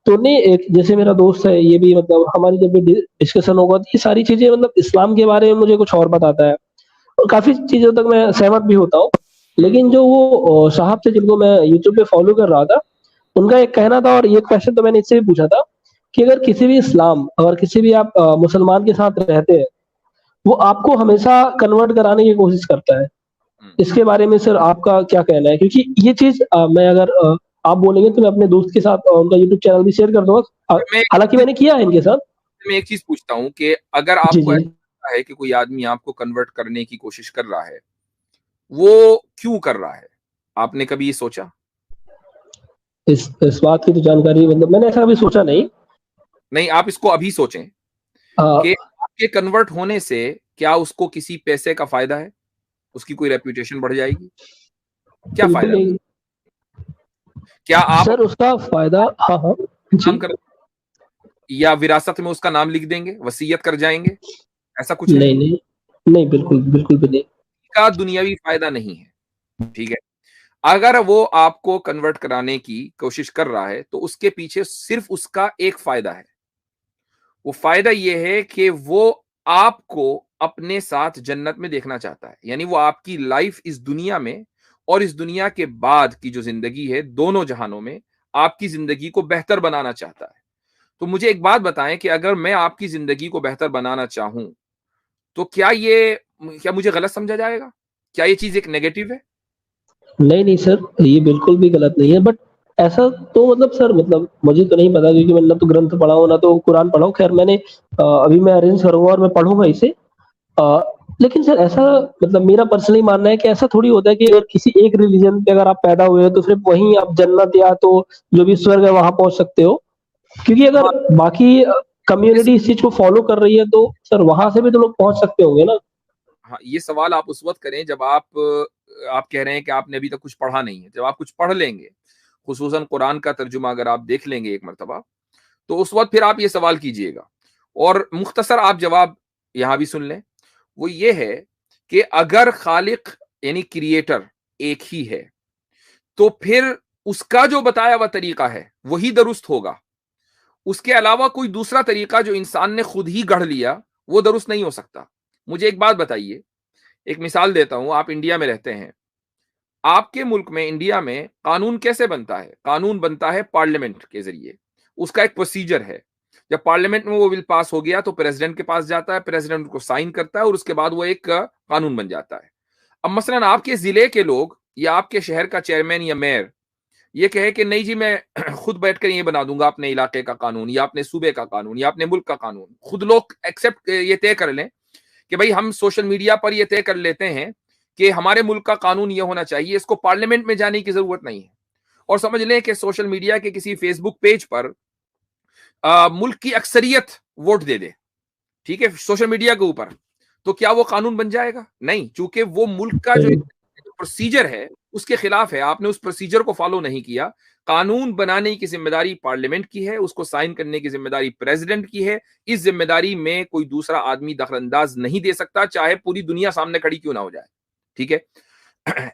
तो नहीं, एक जैसे मेरा दोस्त है, ये भी मतलब हमारी जब भी डिस्कशन होगा तो ये सारी चीज़ें मतलब इस्लाम के बारे में मुझे कुछ और बताता है और काफ़ी चीज़ों तक मैं सहमत भी होता हूँ। हुँ। लेकिन जो वो साहब थे जिनको मैं यूट्यूब पे फॉलो कर रहा था, उनका एक कहना था और ये क्वेश्चन तो मैंने इससे भी पूछा था कि अगर किसी भी आप मुसलमान के साथ रहते हैं, वो आपको हमेशा कन्वर्ट कराने की कोशिश करता है। हुँ। इसके बारे में सर आपका क्या कहना है? क्योंकि ये चीज़ मैं अगर आप बोलेंगे तो मैं अपने दोस्त के साथ उनका यूट्यूब चैनल भी शेयर कर दूँगा। मैं एक हालाँकि चीज़ मैंने किया है इनके साथ। मैं एक चीज़ पूछता हूँ कि अगर जी, आपको जी। ऐसा लगता है कि कोई आदमी आपको कन्वर्ट करने की कोशिश कर रहा है, वो क्यों कर रहा है? आपने कभी ये सोचा? इस बात की तो जानकारी मतलब मैंने ऐसा कभी सोचा नहीं। नहीं, आप इसको अभी सोचें अ, कि आपके कन्वर्ट होने से क्या उसको किसी पैसे का फ़ायदा है? उसकी कोई रेपुटेशन बढ़ जाएगी? क्या बिल्कुल फ़ायदा? नहीं। क्या आप सर उसका फ़ायदा हाँ, हाँ। नाम जी। कर या विरासत में उसका नाम लिख देंगे, वसीयत कर जाएँगे, ऐसा कुछ है? नहीं, नहीं। नहीं, बिल्कुल, बिल्कुल भी नहीं। का दुनियावी फ़ायदा नहीं है, ठीक है? अगर वो आपको कन्वर्ट कराने की कोशिश कर रहा है, तो उसके पीछे सिर्फ़ उसका एक फ़ायदा है। वो फ़ायदा ये है कि वो आपको अपने साथ जन्नत में देखना चाहता है। यानी वो आपकी लाइफ़ इस दुनिया में और इस दुनिया के बाद की जो ज़िंदगी है, दोनों जहानों में आपकी ज़िंदगी को बेहतर बनाना चाहता है। तो मुझे एक बात बताएँ कि अगर मैं आपकी ज़िंदगी को बेहतर बनाना चाहूँ, तो क्या मुझे गलत समझा जाएगा? क्या ये चीज़ एक नेगेटिव है? नहीं, नहीं सर, ये बिल्कुल भी गलत नहीं है बट ऐसा तो मतलब सर मतलब मुझे तो नहीं पता क्योंकि मैंने ना तो ग्रंथ पढ़ा हो, ना तो कुरान पढ़ा हो। ख़ैर मैंने अभी मैं अरेंज करूँगा और मैं पढ़ूँगा इसे। अ, लेकिन सर ऐसा मतलब मेरा पर्सनली मानना है कि ऐसा थोड़ी होता है कि अगर किसी एक रिलीजन पे अगर आप पैदा हुए हो तो सिर्फ़ वहीं आप जन्नत या तो जो भी स्वर्ग है वहाँ पहुँच सकते हो। क्योंकि अगर हाँ, बाकी ये स कम्युनिटी इस चीज़ को फ़ॉलो कर रही है तो सर वहाँ से भी तो लोग पहुँच सकते होंगे ना? हाँ, ये सवाल आप उस वक़्त करें जब आप कह रहे हैं कि आपने अभी तक कुछ पढ़ा नहीं है। जब आप कुछ पढ़ लेंगे, खुसूसन कुरान का तर्जुमा अगर आप देख लेंगे एक मर्तबा, तो उस वक़्त फिर आप ये सवाल कीजिएगा। और मुख्तसर आप जवाब यहाँ भी सुन लें, वो ये है कि अगर खालिक यानी क्रिएटर एक ही है, तो फिर उसका जो बताया हुआ तरीका है, वही दुरुस्त होगा। उसके अलावा कोई दूसरा तरीका जो इंसान ने खुद ही गढ़ लिया, वो दुरुस्त नहीं हो सकता। मुझे एक बात बताइए, एक मिसाल देता हूँ, आप इंडिया में रहते हैं। आपके मुल्क में इंडिया में कानून कैसे बनता है? कानून बनता है पार्लियामेंट के ज़रिए। उसका एक प्रोसीजर है। जब पार्लियामेंट में वो बिल पास हो गया तो प्रेज़िडेंट के पास जाता है, प्रेज़िडेंट उसको साइन करता है और उसके बाद वो एक कानून बन जाता है। अब मसलन आपके ज़िले के लोग या आपके शहर का चेयरमैन या मेयर ये कहे कि नहीं जी मैं खुद बैठकर ये बना दूँगा अपने इलाके का कानून या अपने सूबे का कानून या अपने मुल्क का कानून। खुद लोग एक्सेप्ट ये तय कर लें कि भाई हम सोशल मीडिया पर ये तय कर लेते हैं कि हमारे मुल्क का कानून ये होना चाहिए, इसको पार्लियामेंट में जाने की ज़रूरत नहीं है। और समझ लें कि सोशल मीडिया के किसी फेसबुक पेज पर मुल्क की अक्सरियत वोट दे दे, ठीक है? सोशल मीडिया के ऊपर, तो क्या वो कानून बन जाएगा? नहीं, चूँकि वो मुल्क का जो नहीं। प्रोसीजर है, उसके खिलाफ है, आपने उस प्रोसीजर को फॉलो नहीं किया। कानून बनाने की ज़िम्मेदारी पार्लियामेंट की है, उसको साइन करने की ज़िम्मेदारी प्रेज़िडेंट की है। इस ज़िम्मेदारी में कोई दूसरा आदमी दखल-अंदाज़ नहीं दे सकता, चाहे पूरी दुनिया सामने खड़ी क्यों ना हो जाए, ठीक है?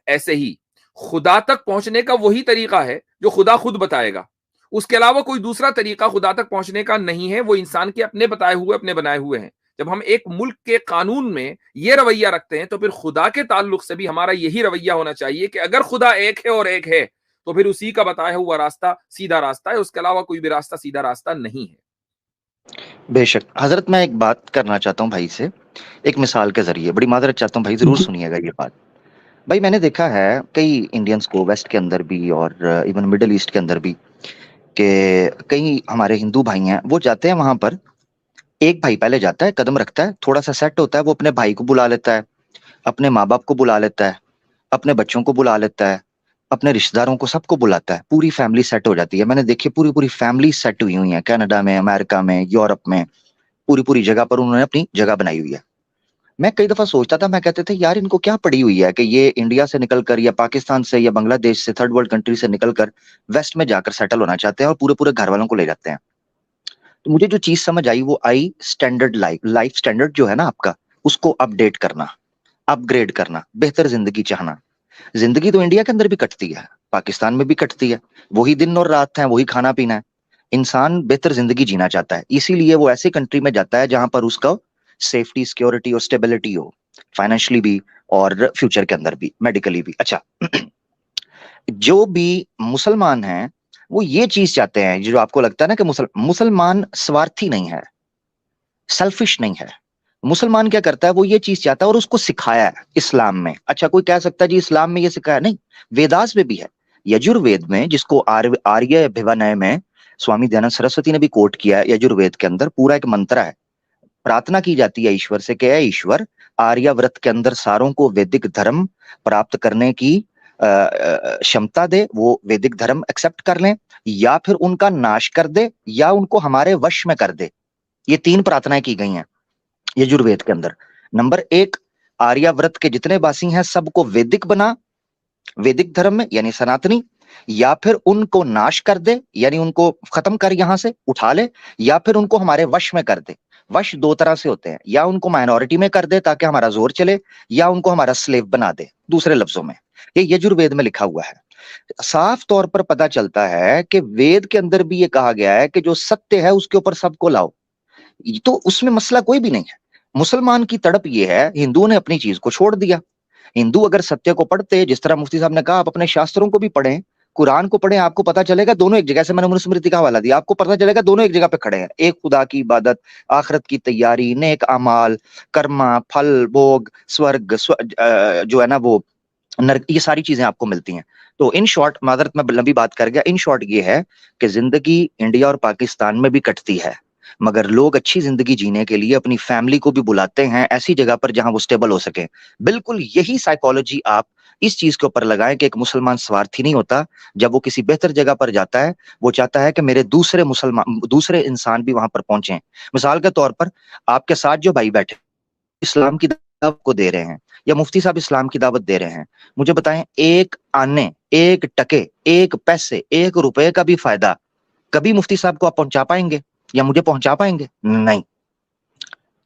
ऐसे ही खुदा तक पहुँचने का वही तरीका है, जो खुदा खुद बताएगा। उसके अलावा कोई दूसरा तरीका खुदा तक पहुँचने का नहीं है, वो इंसान के अपने बताए हुए, अपने बनाए हुए हैं। जब हम एक मुल्क के कानून में ये रवैया रखते हैं, तो फिर खुदा के ताल्लुक से भी हमारा यही रवैया होना चाहिए कि अगर खुदा एक है और एक है, तो फिर उसी का बताया हुआ रास्ता सीधा रास्ता है, उसके अलावा कोई भी रास्ता सीधा रास्ता नहीं है। बेशक। हज़रत मैं एक बात करना चाहता हूँ भाई से, एक मिसाल के ज़रिए, बड़ी माज़रत चाहता हूँ भाई ज़रूर जी। सुनिएगा ये बात। भाई मैंने देखा है कई इंडियंस को वेस्ट के अंदर भी और इवन मिडल ईस्ट के अंदर भी कि कई हमारे हिंदू भाई हैं, वो जाते हैं वहाँ पर, एक भाई पहले जाता है, कदम रखता है, थोड़ा-सा सेट होता है, वो अपने भाई को बुला लेता है, अपने माँ-बाप को बुला लेता है, अपने बच्चों को बुला लेता है, अपने रिश्तेदारों को सबको बुलाता है, पूरी फैमिली सेट हो जाती है। मैंने देखी पूरी-पूरी फैमिली सेट हुई हुई हैं, कनाडा में, अमेरिका में, यूरोप में, पूरी-पूरी जगह पर उन्होंने अपनी जगह बनाई हुई है। मैं कई दफा सोचता था, मैं कहते थे यार इनको क्या पड़ी हुई है कि ये इंडिया से निकलकर या पाकिस्तान से या बांग्लादेश से थर्ड वर्ल्ड कंट्री से निकलकर वेस्ट में जाकर सेटल होना चाहते हैं और पूरे पूरे घर वालों को ले जाते हैं। तो मुझे जो चीज समझ आई वो आई स्टैंडर्ड लाइफ लाइफ स्टैंडर्ड जो है ना आपका, उसको अपडेट करना, अपग्रेड करना, बेहतर जिंदगी चाहना। जिंदगी तो इंडिया के अंदर भी कटती है, पाकिस्तान में भी कटती है, वही दिन और रात है, वही खाना पीना है। इंसान बेहतर जिंदगी जीना चाहता है, इसीलिए वो ऐसी कंट्री में जाता है जहां पर उसका सेफ्टी, सिक्योरिटी और स्टेबिलिटी हो, फाइनेंशियली भी और फ्यूचर के अंदर भी, मेडिकली भी। अच्छा, जो भी मुसलमान हैं वो ये चीज चाहते हैं, जो आपको लगता है ना कि मुसलमान स्वार्थी नहीं है, सेल्फिश नहीं है। मुसलमान क्या करता है, वो ये चीज चाहता है और उसको सिखाया है इस्लाम में। अच्छा, कोई कह सकता है जी इस्लाम में ये सिखाया, नहीं, वेदास में भी है। यजुर्वेद में, जिसको आर्य अभिवनय में स्वामी दयानंद सरस्वती ने भी कोट किया है, यजुर्वेद के अंदर पूरा एक मंत्र है, प्रार्थना की जाती है ईश्वर से कि ऐ ईश्वर, आर्याव्रत के अंदर सारों को वैदिक धर्म प्राप्त करने की क्षमता दे, वो वैदिक धर्म एक्सेप्ट कर लें, या फिर उनका नाश कर दे, या उनको हमारे वश में कर दे। ये 3 प्रार्थनाएं की गई हैं यजुर्वेद के अंदर। नंबर 1, आर्याव्रत के जितने वासी हैं सबको वैदिक बना, वैदिक धर्म में यानी सनातनी, या फिर उनको नाश कर दे यानी उनको खत्म कर, यहां से उठा ले, या फिर उनको हमारे वश में कर दे। वश 2 तरह से होते हैं, या उनको माइनॉरिटी में कर दे ताकि हमारा जोर चले, या उनको हमारा स्लेव बना दे। दूसरे लफ्जों में ये यजुर्वेद में लिखा हुआ है। साफ तौर पर पता चलता है कि वेद के अंदर भी ये कहा गया है कि जो सत्य है उसके ऊपर सबको लाओ, तो उसमें मसला कोई भी नहीं है। मुसलमान की तड़प ये है, हिंदुओं ने अपनी चीज को छोड़ दिया। हिंदू अगर सत्य को पढ़ते, जिस तरह मुफ्ती साहब ने कहा, आप अपने शास्त्रों को भी पढ़ें, कुरान को पढ़ें, आपको पता चलेगा दोनों एक जगह से, मैंने मनुस्मृति का हवाला दिया, आपको पता चलेगा दोनों एक जगह पे खड़े हैं। एक खुदा की इबादत, आखिरत की तैयारी, नेक अमाल, कर्मा, फल, भोग, स्वर्ग, जो है ना वो नरक, ये सारी चीजें आपको मिलती हैं। तो इन शॉर्ट, मादरत में लंबी बात कर गया, इन शॉर्ट ये है कि जिंदगी इंडिया और पाकिस्तान में भी कटती है, मगर लोग अच्छी जिंदगी जीने के लिए अपनी फैमिली को भी बुलाते हैं ऐसी जगह पर जहां वो स्टेबल हो सके। बिल्कुल यही साइकोलॉजी आप इस चीज के ऊपर लगाएं कि एक मुसलमान स्वार्थी नहीं होता। जब वो किसी बेहतर जगह पर जाता है, वो चाहता है कि मेरे दूसरे इंसान भी वहां पर पहुंचे। मिसाल के तौर पर आपके साथ जो भाई बैठे इस्लाम की दावत को दे रहे हैं, या मुफ्ती साहब इस्लाम की दावत दे रहे हैं, मुझे बताएं, एक आने, एक टके, एक पैसे, एक रुपए का भी फायदा कभी मुफ्ती साहब को आप पहुंचा पाएंगे या मुझे पहुंचा पाएंगे? नहीं।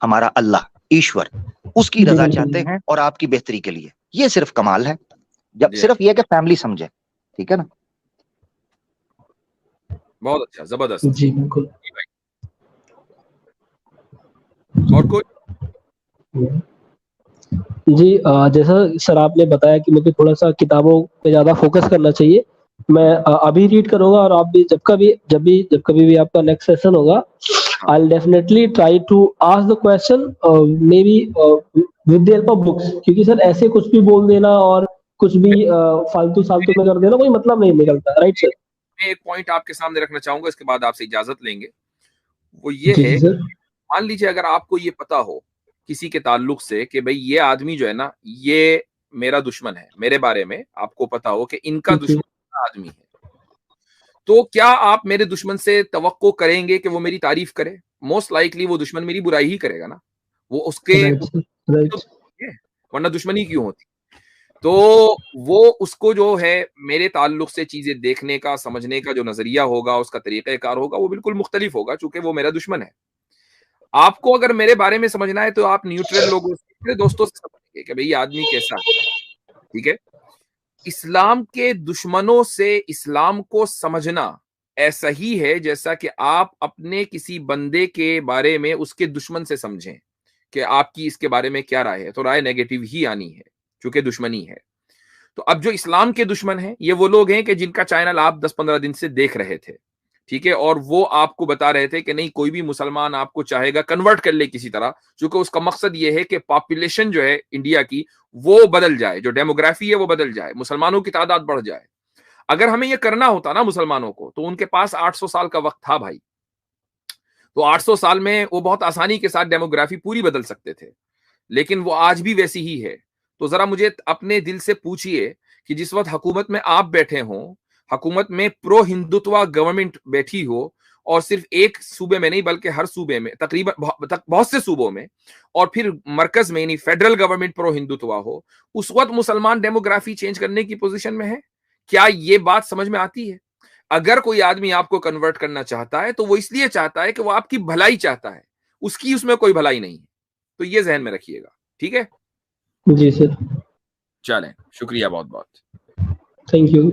हमारा अल्लाह, ईश्वर, उसकी रजा चाहते हैं और आपकी बेहतरी के लिए। ये सिर्फ कमाल है, जब सिर्फ ये कि फैमिली समझे। ठीक है ना? बहुत अच्छा, जबरदस्त जी बिल्कुल। और कोई? जी जैसा सर आपने बताया कि मुझे थोड़ा सा किताबों पे ज्यादा फोकस करना चाहिए, मैं अभी रीड करूंगा, और आप भी जब कभी भी आपका नेक्स्ट सेशन होगा, I'll definitely try to ask the question maybe with the help of books, क्योंकि सर ऐसे कुछ भी बोल देना और कुछ भी फालतू में कर देना कोई मतलब नहीं निकलता, राइट सर? मैं एक पॉइंट आपके सामने रखना चाहूंगा, इसके बाद आपसे इजाजत लेंगे। वो ये जी है, सर। मान लीजिए अगर आपको ये पता हो किसी के ताल्लुक से कि भाई ये आदमी जो है ना, ये मेरा दुश्मन है, मेरे बारे में आपको पता हो कि इनका दुश्मन आदमी है, तो क्या आप मेरे दुश्मन से तवक्को करेंगे कि वो मेरी तारीफ करे? मोस्ट लाइकली वो दुश्मन मेरी बुराई ही करेगा ना, वो उसके वरना दुश्मनी क्यों होती? तो वो उसको जो है मेरे ताल्लुक से चीजें देखने का, समझने का जो नजरिया होगा, उसका तरीक़ेकार होगा, वो बिल्कुल मुख्तलिफ होगा, चूंकि वो मेरा दुश्मन है। आपको अगर मेरे बारे में समझना है तो आप न्यूट्रल लोगों से, अपने दोस्तों से समझेंगे कि भाई ये आदमी कैसा है। ठीक है? इस्लाम के दुश्मनों से इस्लाम को समझना ऐसा ही है जैसा कि आप अपने किसी बंदे के बारे में उसके दुश्मन से समझें कि आपकी इसके बारे में क्या राय है, तो राय नेगेटिव ही आनी है, क्योंकि दुश्मनी है। तो अब जो इस्लाम के दुश्मन हैं, ये वो लोग हैं कि जिनका चैनल आप 10-15 दिन से देख रहे थे, ठीक है, और वो आपको बता रहे थे कि नहीं, कोई भी मुसलमान आपको चाहेगा कन्वर्ट कर ले किसी तरह, क्योंकि उसका मकसद ये है कि पॉपुलेशन जो है इंडिया की वो बदल जाए, जो डेमोग्राफी है वो बदल जाए, मुसलमानों की तादाद बढ़ जाए। अगर हमें ये करना होता ना मुसलमानों को, तो उनके पास 800 साल का वक्त था भाई। तो 800 साल में वो बहुत आसानी के साथ डेमोग्राफी पूरी बदल सकते थे, लेकिन वो आज भी वैसी ही है। तो जरा मुझे अपने दिल से पूछिए कि जिस वक्त हुकूमत में आप बैठे हों, हुकूमत में प्रो हिंदुत्व गवर्नमेंट बैठी हो, और सिर्फ एक सूबे में नहीं बल्कि हर सूबे में, तकरीबन बहुत से सूबों में, और फिर मरकज में यानी फेडरल गवर्नमेंट प्रो हिंदुत्व हो, उस वक्त मुसलमान डेमोग्राफी चेंज करने की पोजीशन में है? क्या ये बात समझ में आती है? अगर कोई आदमी आपको कन्वर्ट करना चाहता है तो वो इसलिए चाहता है कि वो आपकी भलाई चाहता है, उसकी उसमें कोई भलाई नहीं है। तो ये जहन में रखिएगा, ठीक है? जी सर। चलें, शुक्रिया बहुत बहुत। Thank you.